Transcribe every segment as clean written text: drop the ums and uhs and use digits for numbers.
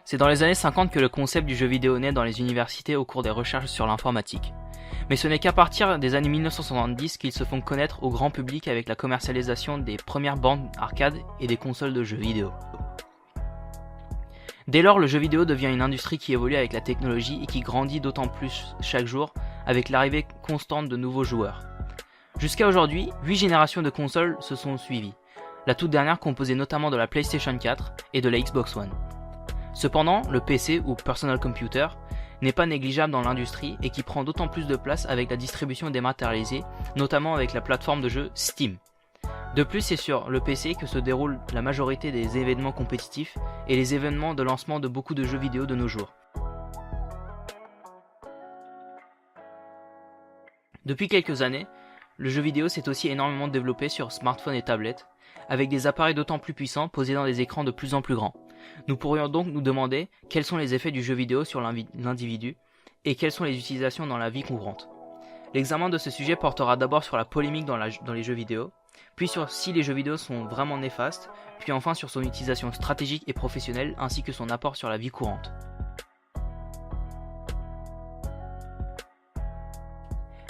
C'est dans les années 50 que le concept du jeu vidéo naît dans les universités au cours des recherches sur l'informatique. Mais ce n'est qu'à partir des années 1970 qu'ils se font connaître au grand public avec la commercialisation des premières bornes arcade et des consoles de jeux vidéo. Dès lors, le jeu vidéo devient une industrie qui évolue avec la technologie et qui grandit d'autant plus chaque jour avec l'arrivée constante de nouveaux joueurs. Jusqu'à aujourd'hui, 8 générations de consoles se sont suivies, la toute dernière composée notamment de la PlayStation 4 et de la Xbox One. Cependant, le PC ou Personal Computer n'est pas négligeable dans l'industrie et qui prend d'autant plus de place avec la distribution dématérialisée, notamment avec la plateforme de jeu Steam. De plus, c'est sur le PC que se déroulent la majorité des événements compétitifs et les événements de lancement de beaucoup de jeux vidéo de nos jours. Depuis quelques années, le jeu vidéo s'est aussi énormément développé sur smartphones et tablettes, avec des appareils d'autant plus puissants possédant des écrans de plus en plus grands. Nous pourrions donc nous demander quels sont les effets du jeu vidéo sur l'individu et quelles sont les utilisations dans la vie courante. L'examen de ce sujet portera d'abord sur la polémique dans les jeux vidéo, puis sur si les jeux vidéo sont vraiment néfastes, puis enfin sur son utilisation stratégique et professionnelle ainsi que son apport sur la vie courante.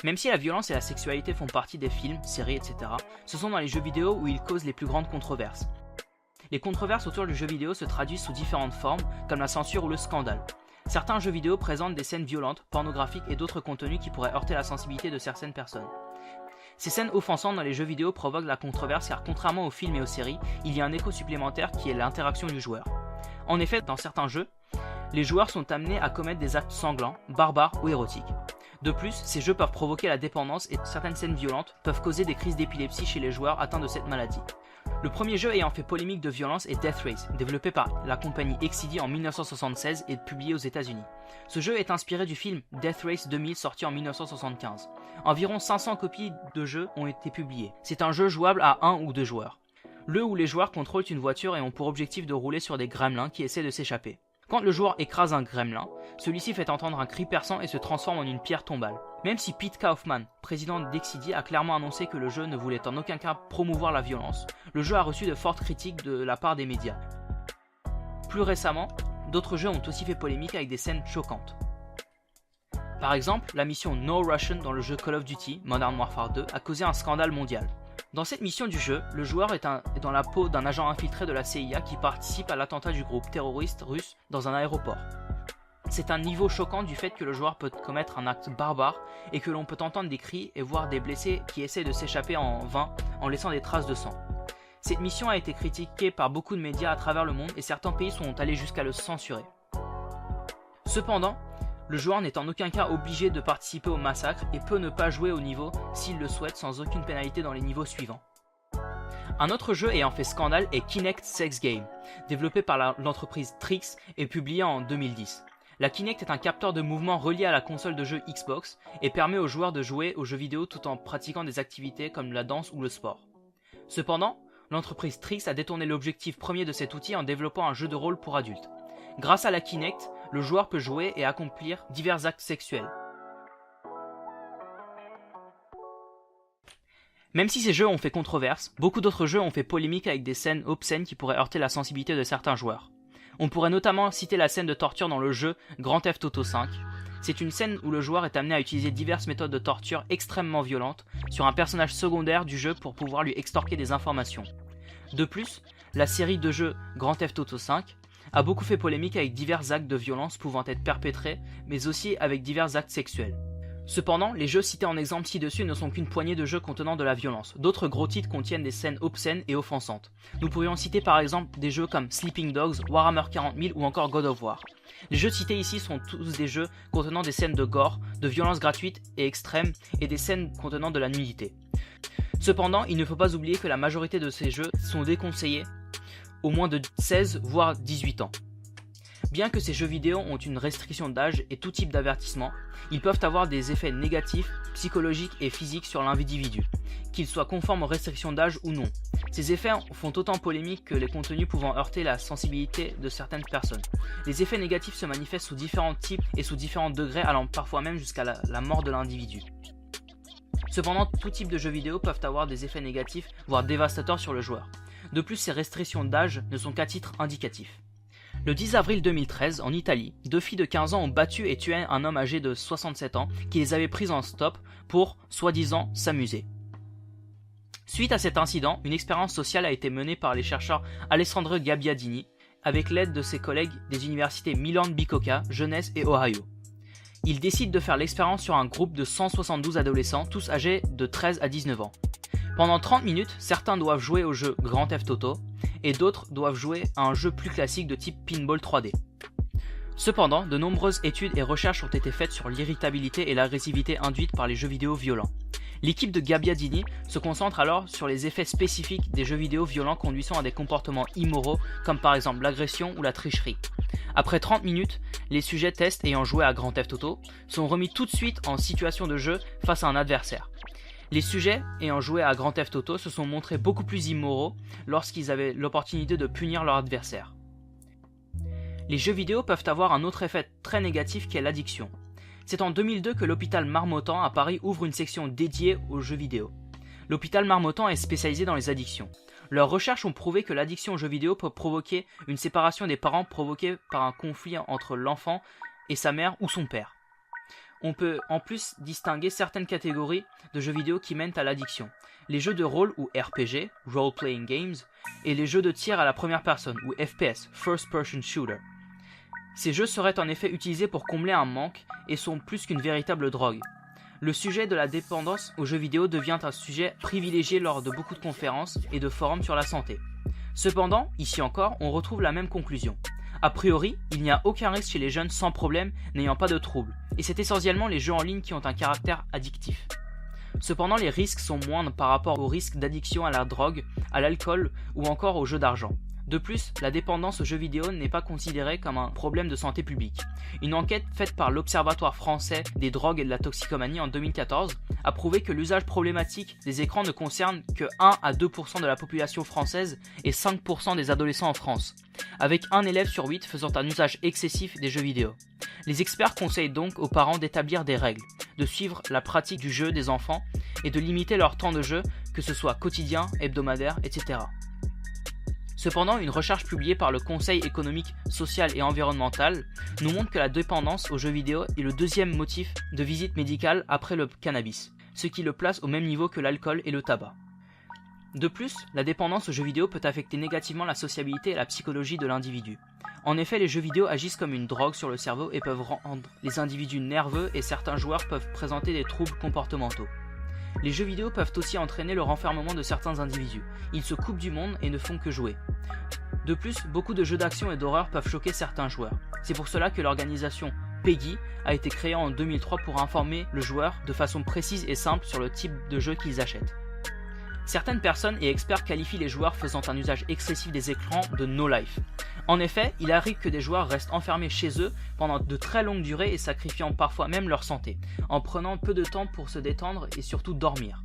Même si la violence et la sexualité font partie des films, séries, etc., ce sont dans les jeux vidéo où ils causent les plus grandes controverses. Les controverses autour du jeu vidéo se traduisent sous différentes formes, comme la censure ou le scandale. Certains jeux vidéo présentent des scènes violentes, pornographiques et d'autres contenus qui pourraient heurter la sensibilité de certaines personnes. Ces scènes offensantes dans les jeux vidéo provoquent la controverse car contrairement aux films et aux séries, il y a un écho supplémentaire qui est l'interaction du joueur. En effet, dans certains jeux, les joueurs sont amenés à commettre des actes sanglants, barbares ou érotiques. De plus, ces jeux peuvent provoquer la dépendance et certaines scènes violentes peuvent causer des crises d'épilepsie chez les joueurs atteints de cette maladie. Le premier jeu ayant fait polémique de violence est Death Race, développé par la compagnie XCD en 1976 et publié aux États-Unis. Ce jeu est inspiré du film Death Race 2000 sorti en 1975. Environ 500 copies de jeu ont été publiées. C'est un jeu jouable à 1 ou 2 joueurs. Le ou les joueurs contrôlent une voiture et ont pour objectif de rouler sur des gremlins qui essaient de s'échapper. Quand le joueur écrase un gremlin, celui-ci fait entendre un cri perçant et se transforme en une pierre tombale. Même si Pete Kaufman, président d'XCD, a clairement annoncé que le jeu ne voulait en aucun cas promouvoir la violence, le jeu a reçu de fortes critiques de la part des médias. Plus récemment, d'autres jeux ont aussi fait polémique avec des scènes choquantes. Par exemple, la mission No Russian dans le jeu Call of Duty Modern Warfare 2 a causé un scandale mondial. Dans cette mission du jeu, le joueur est dans la peau d'un agent infiltré de la CIA qui participe à l'attentat du groupe terroriste russe dans un aéroport. C'est un niveau choquant du fait que le joueur peut commettre un acte barbare et que l'on peut entendre des cris et voir des blessés qui essaient de s'échapper en vain en laissant des traces de sang. Cette mission a été critiquée par beaucoup de médias à travers le monde et certains pays sont allés jusqu'à le censurer. Cependant, le joueur n'est en aucun cas obligé de participer au massacre et peut ne pas jouer au niveau s'il le souhaite sans aucune pénalité dans les niveaux suivants. Un autre jeu ayant fait scandale est Kinect Sex Game, développé par l'entreprise Trix et publié en 2010. La Kinect est un capteur de mouvement relié à la console de jeu Xbox et permet aux joueurs de jouer aux jeux vidéo tout en pratiquant des activités comme la danse ou le sport. Cependant, l'entreprise Trix a détourné l'objectif premier de cet outil en développant un jeu de rôle pour adultes. Grâce à la Kinect, le joueur peut jouer et accomplir divers actes sexuels. Même si ces jeux ont fait controverse, beaucoup d'autres jeux ont fait polémique avec des scènes obscènes qui pourraient heurter la sensibilité de certains joueurs. On pourrait notamment citer la scène de torture dans le jeu Grand Theft Auto V. C'est une scène où le joueur est amené à utiliser diverses méthodes de torture extrêmement violentes sur un personnage secondaire du jeu pour pouvoir lui extorquer des informations. De plus, la série de jeux Grand Theft Auto V a beaucoup fait polémique avec divers actes de violence pouvant être perpétrés, mais aussi avec divers actes sexuels. Cependant, les jeux cités en exemple ci-dessus ne sont qu'une poignée de jeux contenant de la violence. D'autres gros titres contiennent des scènes obscènes et offensantes. Nous pourrions citer par exemple des jeux comme Sleeping Dogs, Warhammer 40 000 ou encore God of War. Les jeux cités ici sont tous des jeux contenant des scènes de gore, de violence gratuite et extrême et des scènes contenant de la nudité. Cependant, il ne faut pas oublier que la majorité de ces jeux sont déconseillés aux moins de 16 voire 18 ans. Bien que ces jeux vidéo ont une restriction d'âge et tout type d'avertissement, ils peuvent avoir des effets négatifs, psychologiques et physiques sur l'individu, qu'ils soient conformes aux restrictions d'âge ou non. Ces effets font autant polémique que les contenus pouvant heurter la sensibilité de certaines personnes. Les effets négatifs se manifestent sous différents types et sous différents degrés, allant parfois même jusqu'à la mort de l'individu. Cependant, tout type de jeux vidéo peuvent avoir des effets négatifs, voire dévastateurs sur le joueur. De plus, ces restrictions d'âge ne sont qu'à titre indicatif. Le 10 avril 2013, en Italie, 2 filles de 15 ans ont battu et tué un homme âgé de 67 ans qui les avait prises en stop pour, soi-disant, s'amuser. Suite à cet incident, une expérience sociale a été menée par les chercheurs Alessandro Gabbiadini avec l'aide de ses collègues des universités Milan Bicocca, Jeunesse et Ohio. Ils décident de faire l'expérience sur un groupe de 172 adolescents, tous âgés de 13 à 19 ans. Pendant 30 minutes, certains doivent jouer au jeu Grand Theft Auto et d'autres doivent jouer à un jeu plus classique de type Pinball 3D. Cependant, de nombreuses études et recherches ont été faites sur l'irritabilité et l'agressivité induites par les jeux vidéo violents. L'équipe de Gabbiadini se concentre alors sur les effets spécifiques des jeux vidéo violents conduisant à des comportements immoraux comme par exemple l'agression ou la tricherie. Après 30 minutes, les sujets tests ayant joué à Grand Theft Auto sont remis tout de suite en situation de jeu face à un adversaire. Les sujets ayant joué à Grand Theft Auto se sont montrés beaucoup plus immoraux lorsqu'ils avaient l'opportunité de punir leur adversaire. Les jeux vidéo peuvent avoir un autre effet très négatif qui est l'addiction. C'est en 2002 que l'hôpital Marmottan à Paris ouvre une section dédiée aux jeux vidéo. L'hôpital Marmottan est spécialisé dans les addictions. Leurs recherches ont prouvé que l'addiction aux jeux vidéo peut provoquer une séparation des parents provoquée par un conflit entre l'enfant et sa mère ou son père. On peut en plus distinguer certaines catégories de jeux vidéo qui mènent à l'addiction. Les jeux de rôle ou RPG, Role Playing Games, et les jeux de tir à la première personne ou FPS, First Person Shooter. Ces jeux seraient en effet utilisés pour combler un manque et sont plus qu'une véritable drogue. Le sujet de la dépendance aux jeux vidéo devient un sujet privilégié lors de beaucoup de conférences et de forums sur la santé. Cependant, ici encore, on retrouve la même conclusion. A priori, il n'y a aucun risque chez les jeunes sans problème, n'ayant pas de troubles, et c'est essentiellement les jeux en ligne qui ont un caractère addictif. Cependant, les risques sont moindres par rapport aux risques d'addiction à la drogue, à l'alcool ou encore aux jeux d'argent. De plus, la dépendance aux jeux vidéo n'est pas considérée comme un problème de santé publique. Une enquête faite par l'Observatoire français des drogues et de la toxicomanie en 2014 a prouvé que l'usage problématique des écrans ne concerne que 1 à 2% de la population française et 5% des adolescents en France, avec un élève sur 8 faisant un usage excessif des jeux vidéo. Les experts conseillent donc aux parents d'établir des règles, de suivre la pratique du jeu des enfants et de limiter leur temps de jeu, que ce soit quotidien, hebdomadaire, etc. Cependant, une recherche publiée par le Conseil économique, social et environnemental nous montre que la dépendance aux jeux vidéo est le deuxième motif de visite médicale après le cannabis, ce qui le place au même niveau que l'alcool et le tabac. De plus, la dépendance aux jeux vidéo peut affecter négativement la sociabilité et la psychologie de l'individu. En effet, les jeux vidéo agissent comme une drogue sur le cerveau et peuvent rendre les individus nerveux et certains joueurs peuvent présenter des troubles comportementaux. Les jeux vidéo peuvent aussi entraîner le renfermement de certains individus. Ils se coupent du monde et ne font que jouer. De plus, beaucoup de jeux d'action et d'horreur peuvent choquer certains joueurs. C'est pour cela que l'organisation PEGI a été créée en 2003 pour informer le joueur de façon précise et simple sur le type de jeu qu'ils achètent. Certaines personnes et experts qualifient les joueurs faisant un usage excessif des écrans de no-life. En effet, il arrive que des joueurs restent enfermés chez eux pendant de très longues durées et sacrifiant parfois même leur santé, en prenant peu de temps pour se détendre et surtout dormir.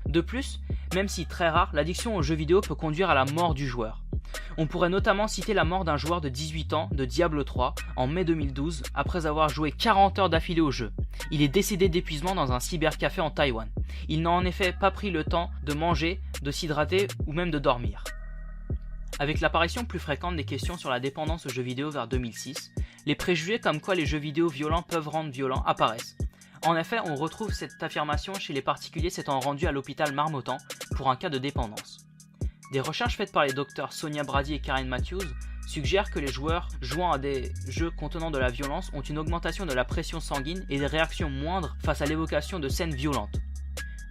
De plus, même si très rare, l'addiction aux jeux vidéo peut conduire à la mort du joueur. On pourrait notamment citer la mort d'un joueur de 18 ans de Diablo 3 en mai 2012 après avoir joué 40 heures d'affilée au jeu. Il est décédé d'épuisement dans un cybercafé en Taïwan. Il n'a en effet pas pris le temps de manger, de s'hydrater ou même de dormir. Avec l'apparition plus fréquente des questions sur la dépendance aux jeux vidéo vers 2006, les préjugés comme quoi les jeux vidéo violents peuvent rendre violents apparaissent. En effet, on retrouve cette affirmation chez les particuliers s'étant rendus à l'hôpital Marmottan pour un cas de dépendance. Des recherches faites par les docteurs Sonia Brady et Karen Matthews suggèrent que les joueurs jouant à des jeux contenant de la violence ont une augmentation de la pression sanguine et des réactions moindres face à l'évocation de scènes violentes.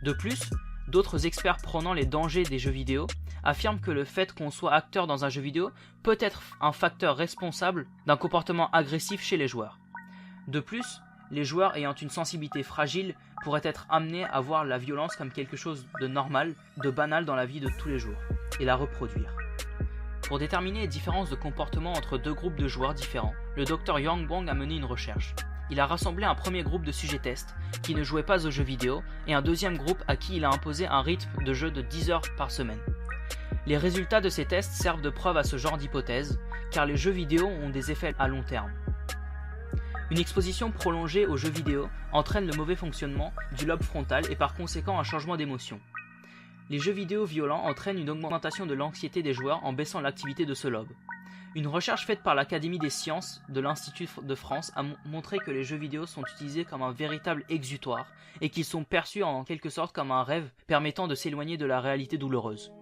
De plus, d'autres experts prônant les dangers des jeux vidéo affirment que le fait qu'on soit acteur dans un jeu vidéo peut être un facteur responsable d'un comportement agressif chez les joueurs. De plus, les joueurs ayant une sensibilité fragile pourraient être amenés à voir la violence comme quelque chose de normal, de banal dans la vie de tous les jours, et la reproduire. Pour déterminer les différences de comportement entre deux groupes de joueurs différents, le Dr Yang Bong a mené une recherche. Il a rassemblé un premier groupe de sujets tests qui ne jouaient pas aux jeux vidéo et un deuxième groupe à qui il a imposé un rythme de jeu de 10 heures par semaine. Les résultats de ces tests servent de preuve à ce genre d'hypothèse, car les jeux vidéo ont des effets à long terme. Une exposition prolongée aux jeux vidéo entraîne le mauvais fonctionnement du lobe frontal et par conséquent un changement d'émotion. Les jeux vidéo violents entraînent une augmentation de l'anxiété des joueurs en baissant l'activité de ce lobe. Une recherche faite par l'Académie des sciences de l'Institut de France a montré que les jeux vidéo sont utilisés comme un véritable exutoire et qu'ils sont perçus en quelque sorte comme un rêve permettant de s'éloigner de la réalité douloureuse.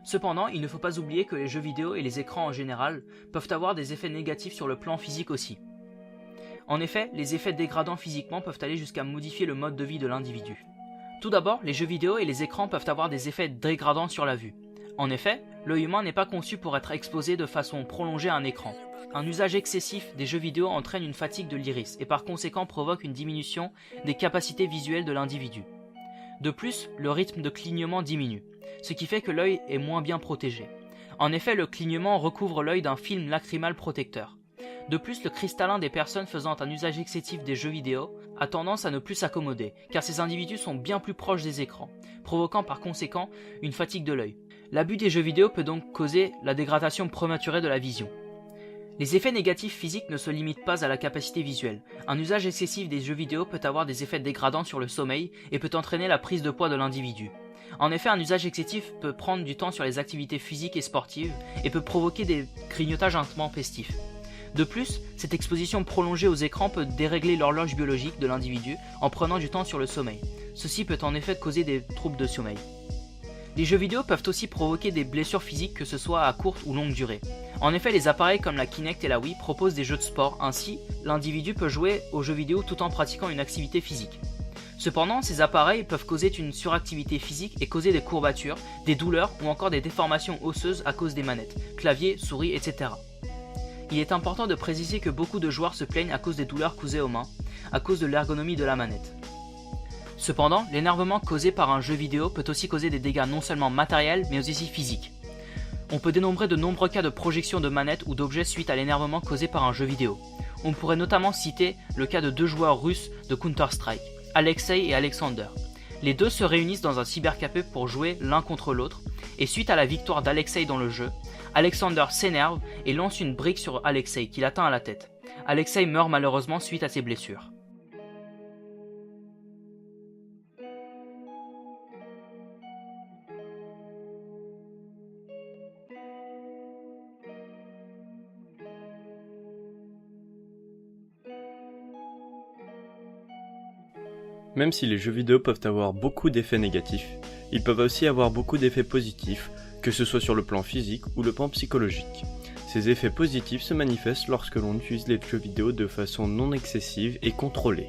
Cependant, il ne faut pas oublier que les jeux vidéo et les écrans en général peuvent avoir des effets négatifs sur le plan physique aussi. En effet, les effets dégradants physiquement peuvent aller jusqu'à modifier le mode de vie de l'individu. Tout d'abord, les jeux vidéo et les écrans peuvent avoir des effets dégradants sur la vue. En effet, l'œil humain n'est pas conçu pour être exposé de façon prolongée à un écran. Un usage excessif des jeux vidéo entraîne une fatigue de l'iris et par conséquent provoque une diminution des capacités visuelles de l'individu. De plus, le rythme de clignement diminue, ce qui fait que l'œil est moins bien protégé. En effet, le clignement recouvre l'œil d'un film lacrymal protecteur. De plus, le cristallin des personnes faisant un usage excessif des jeux vidéo a tendance à ne plus s'accommoder, car ces individus sont bien plus proches des écrans, provoquant par conséquent une fatigue de l'œil. L'abus des jeux vidéo peut donc causer la dégradation prématurée de la vision. Les effets négatifs physiques ne se limitent pas à la capacité visuelle. Un usage excessif des jeux vidéo peut avoir des effets dégradants sur le sommeil et peut entraîner la prise de poids de l'individu. En effet, un usage excessif peut prendre du temps sur les activités physiques et sportives et peut provoquer des grignotages intempestifs. De plus, cette exposition prolongée aux écrans peut dérégler l'horloge biologique de l'individu en prenant du temps sur le sommeil. Ceci peut en effet causer des troubles de sommeil. Les jeux vidéo peuvent aussi provoquer des blessures physiques, que ce soit à courte ou longue durée. En effet, les appareils comme la Kinect et la Wii proposent des jeux de sport, ainsi l'individu peut jouer aux jeux vidéo tout en pratiquant une activité physique. Cependant, ces appareils peuvent causer une suractivité physique et causer des courbatures, des douleurs ou encore des déformations osseuses à cause des manettes, claviers, souris, etc. Il est important de préciser que beaucoup de joueurs se plaignent à cause des douleurs causées aux mains, à cause de l'ergonomie de la manette. Cependant, l'énervement causé par un jeu vidéo peut aussi causer des dégâts non seulement matériels mais aussi physiques. On peut dénombrer de nombreux cas de projection de manettes ou d'objets suite à l'énervement causé par un jeu vidéo. On pourrait notamment citer le cas de deux joueurs russes de Counter-Strike, Alexei et Alexander. Les deux se réunissent dans un cybercafé pour jouer l'un contre l'autre, et suite à la victoire d'Alexei dans le jeu, Alexander s'énerve et lance une brique sur Alexei qui l'atteint à la tête. Alexei meurt malheureusement suite à ses blessures. Même si les jeux vidéo peuvent avoir beaucoup d'effets négatifs, ils peuvent aussi avoir beaucoup d'effets positifs, que ce soit sur le plan physique ou le plan psychologique. Ces effets positifs se manifestent lorsque l'on utilise les jeux vidéo de façon non excessive et contrôlée.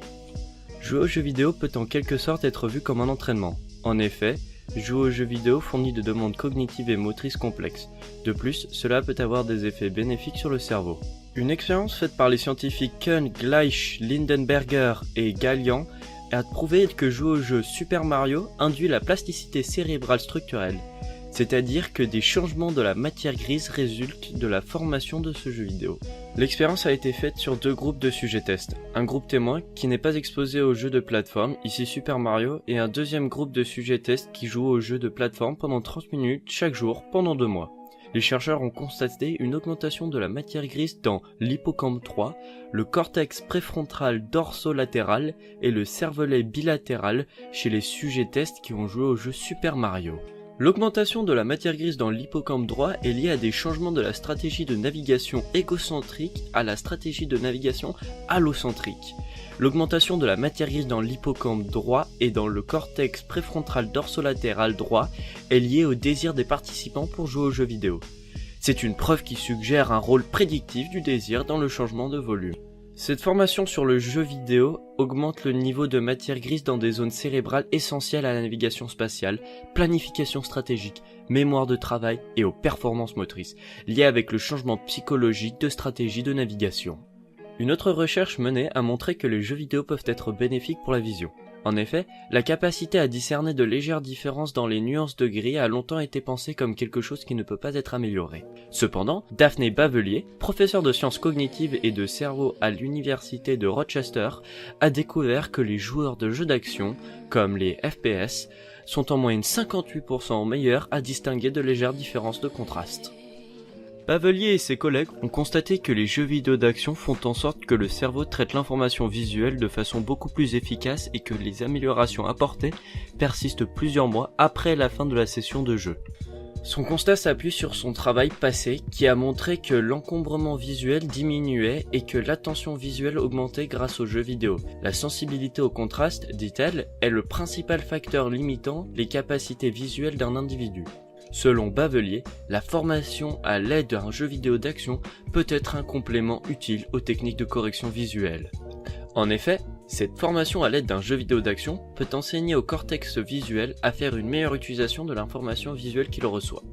Jouer aux jeux vidéo peut en quelque sorte être vu comme un entraînement. En effet, jouer aux jeux vidéo fournit de demandes cognitives et motrices complexes. De plus, cela peut avoir des effets bénéfiques sur le cerveau. Une expérience faite par les scientifiques Kuhn, Gleich, Lindenberger et Gallian a prouvé que jouer au jeu Super Mario induit la plasticité cérébrale structurelle, c'est-à-dire que des changements de la matière grise résultent de la formation de ce jeu vidéo. L'expérience a été faite sur deux groupes de sujets tests, un groupe témoin qui n'est pas exposé aux jeux de plateforme, ici Super Mario, et un deuxième groupe de sujets tests qui jouent aux jeux de plateforme pendant 30 minutes chaque jour pendant 2 mois. Les chercheurs ont constaté une augmentation de la matière grise dans l'hippocampe 3, le cortex préfrontal dorsolatéral et le cervelet bilatéral chez les sujets tests qui ont joué au jeu Super Mario. L'augmentation de la matière grise dans l'hippocampe droit est liée à des changements de la stratégie de navigation égocentrique à la stratégie de navigation allocentrique. L'augmentation de la matière grise dans l'hippocampe droit et dans le cortex préfrontal dorsolatéral droit est liée au désir des participants pour jouer aux jeux vidéo. C'est une preuve qui suggère un rôle prédictif du désir dans le changement de volume. Cette formation sur le jeu vidéo augmente le niveau de matière grise dans des zones cérébrales essentielles à la navigation spatiale, planification stratégique, mémoire de travail et aux performances motrices, liées avec le changement psychologique de stratégie de navigation. Une autre recherche menée a montré que les jeux vidéo peuvent être bénéfiques pour la vision. En effet, la capacité à discerner de légères différences dans les nuances de gris a longtemps été pensée comme quelque chose qui ne peut pas être amélioré. Cependant, Daphné Bavelier, professeure de sciences cognitives et de cerveau à l'université de Rochester, a découvert que les joueurs de jeux d'action, comme les FPS, sont en moyenne 58% meilleurs à distinguer de légères différences de contraste. Bavelier et ses collègues ont constaté que les jeux vidéo d'action font en sorte que le cerveau traite l'information visuelle de façon beaucoup plus efficace et que les améliorations apportées persistent plusieurs mois après la fin de la session de jeu. Son constat s'appuie sur son travail passé qui a montré que l'encombrement visuel diminuait et que l'attention visuelle augmentait grâce aux jeux vidéo. La sensibilité au contraste, dit-elle, est le principal facteur limitant les capacités visuelles d'un individu. Selon Bavelier, la formation à l'aide d'un jeu vidéo d'action peut être un complément utile aux techniques de correction visuelle. En effet, cette formation à l'aide d'un jeu vidéo d'action peut enseigner au cortex visuel à faire une meilleure utilisation de l'information visuelle qu'il reçoit.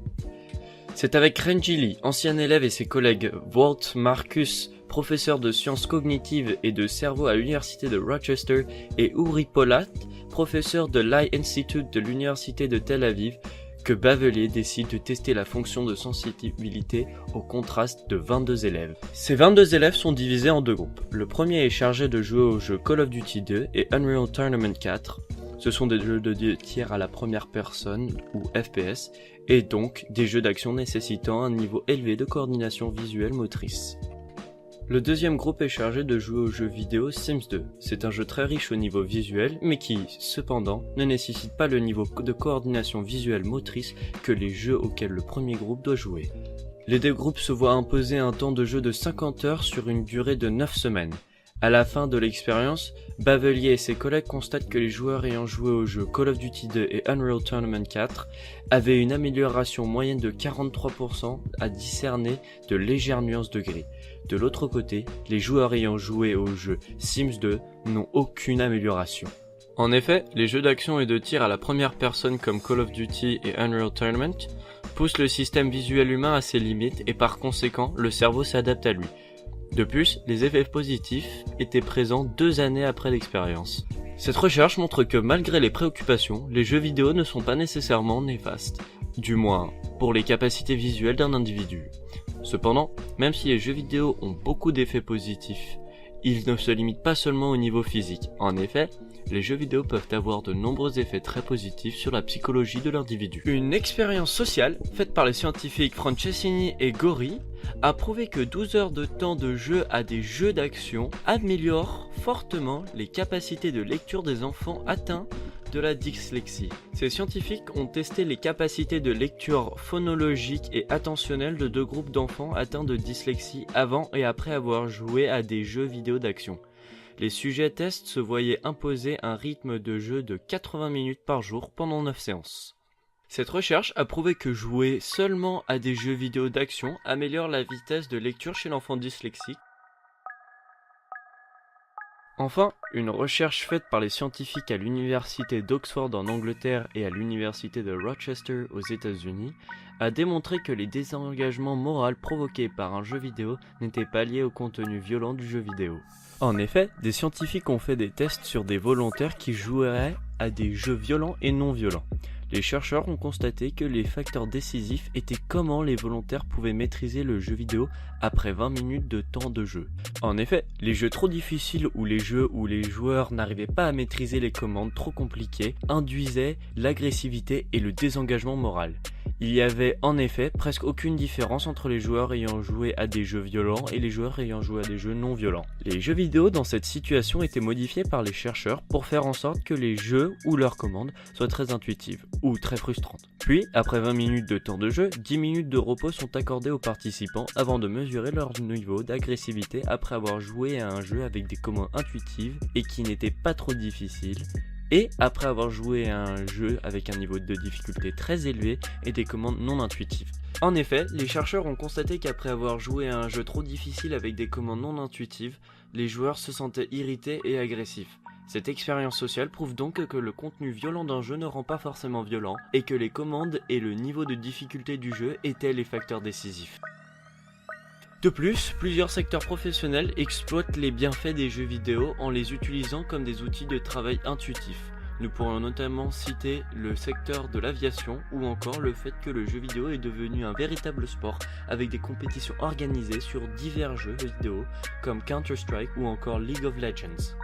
C'est avec Renji Lee, ancien élève, et ses collègues Walt Marcus, professeur de sciences cognitives et de cerveau à l'université de Rochester, et Uri Polat, professeur de l'Eye Institute de l'université de Tel Aviv, que Bavelier décide de tester la fonction de sensibilité au contraste de 22 élèves. Ces 22 élèves sont divisés en deux groupes. Le premier est chargé de jouer aux jeux Call of Duty 2 et Unreal Tournament 4. Ce sont des jeux de tir à la première personne, ou FPS, et donc des jeux d'action nécessitant un niveau élevé de coordination visuelle motrice. Le deuxième groupe est chargé de jouer au jeu vidéo Sims 2. C'est un jeu très riche au niveau visuel, mais qui, cependant, ne nécessite pas le niveau de coordination visuelle motrice que les jeux auxquels le premier groupe doit jouer. Les deux groupes se voient imposer un temps de jeu de 50 heures sur une durée de 9 semaines. À la fin de l'expérience, Bavelier et ses collègues constatent que les joueurs ayant joué aux jeux Call of Duty 2 et Unreal Tournament 4 avaient une amélioration moyenne de 43% à discerner de légères nuances de gris. De l'autre côté, les joueurs ayant joué au jeu Sims 2 n'ont aucune amélioration. En effet, les jeux d'action et de tir à la première personne comme Call of Duty et Unreal Tournament poussent le système visuel humain à ses limites et par conséquent, le cerveau s'adapte à lui. De plus, les effets positifs étaient présents 2 années après l'expérience. Cette recherche montre que malgré les préoccupations, les jeux vidéo ne sont pas nécessairement néfastes, du moins pour les capacités visuelles d'un individu. Cependant, même si les jeux vidéo ont beaucoup d'effets positifs, ils ne se limitent pas seulement au niveau physique. En effet, les jeux vidéo peuvent avoir de nombreux effets très positifs sur la psychologie de l'individu. Une expérience sociale, faite par les scientifiques Franceschini et Gori, a prouvé que 12 heures de temps de jeu à des jeux d'action améliorent fortement les capacités de lecture des enfants atteints de la dyslexie. Ces scientifiques ont testé les capacités de lecture phonologique et attentionnelle de 2 groupes d'enfants atteints de dyslexie avant et après avoir joué à des jeux vidéo d'action. Les sujets tests se voyaient imposer un rythme de jeu de 80 minutes par jour pendant 9 séances. Cette recherche a prouvé que jouer seulement à des jeux vidéo d'action améliore la vitesse de lecture chez l'enfant dyslexique. Enfin, une recherche faite par les scientifiques à l'université d'Oxford en Angleterre et à l'université de Rochester aux États-Unis a démontré que les désengagements moraux provoqués par un jeu vidéo n'étaient pas liés au contenu violent du jeu vidéo. En effet, des scientifiques ont fait des tests sur des volontaires qui joueraient à des jeux violents et non violents. Les chercheurs ont constaté que les facteurs décisifs étaient comment les volontaires pouvaient maîtriser le jeu vidéo après 20 minutes de temps de jeu. En effet, les jeux trop difficiles ou les jeux où les joueurs n'arrivaient pas à maîtriser les commandes trop compliquées induisaient l'agressivité et le désengagement moral. Il y avait en effet presque aucune différence entre les joueurs ayant joué à des jeux violents et les joueurs ayant joué à des jeux non violents. Les jeux vidéo dans cette situation étaient modifiés par les chercheurs pour faire en sorte que les jeux ou leurs commandes soient très intuitives ou très frustrantes. Puis, après 20 minutes de temps de jeu, 10 minutes de repos sont accordées aux participants avant de mesurer leur niveau d'agressivité après avoir joué à un jeu avec des commandes intuitives et qui n'étaient pas trop difficiles, et après avoir joué à un jeu avec un niveau de difficulté très élevé et des commandes non intuitives. En effet, les chercheurs ont constaté qu'après avoir joué à un jeu trop difficile avec des commandes non intuitives, les joueurs se sentaient irrités et agressifs. Cette expérience sociale prouve donc que le contenu violent d'un jeu ne rend pas forcément violent, et que les commandes et le niveau de difficulté du jeu étaient les facteurs décisifs. De plus, plusieurs secteurs professionnels exploitent les bienfaits des jeux vidéo en les utilisant comme des outils de travail intuitifs. Nous pourrions notamment citer le secteur de l'aviation ou encore le fait que le jeu vidéo est devenu un véritable sport avec des compétitions organisées sur divers jeux vidéo comme Counter-Strike ou encore League of Legends.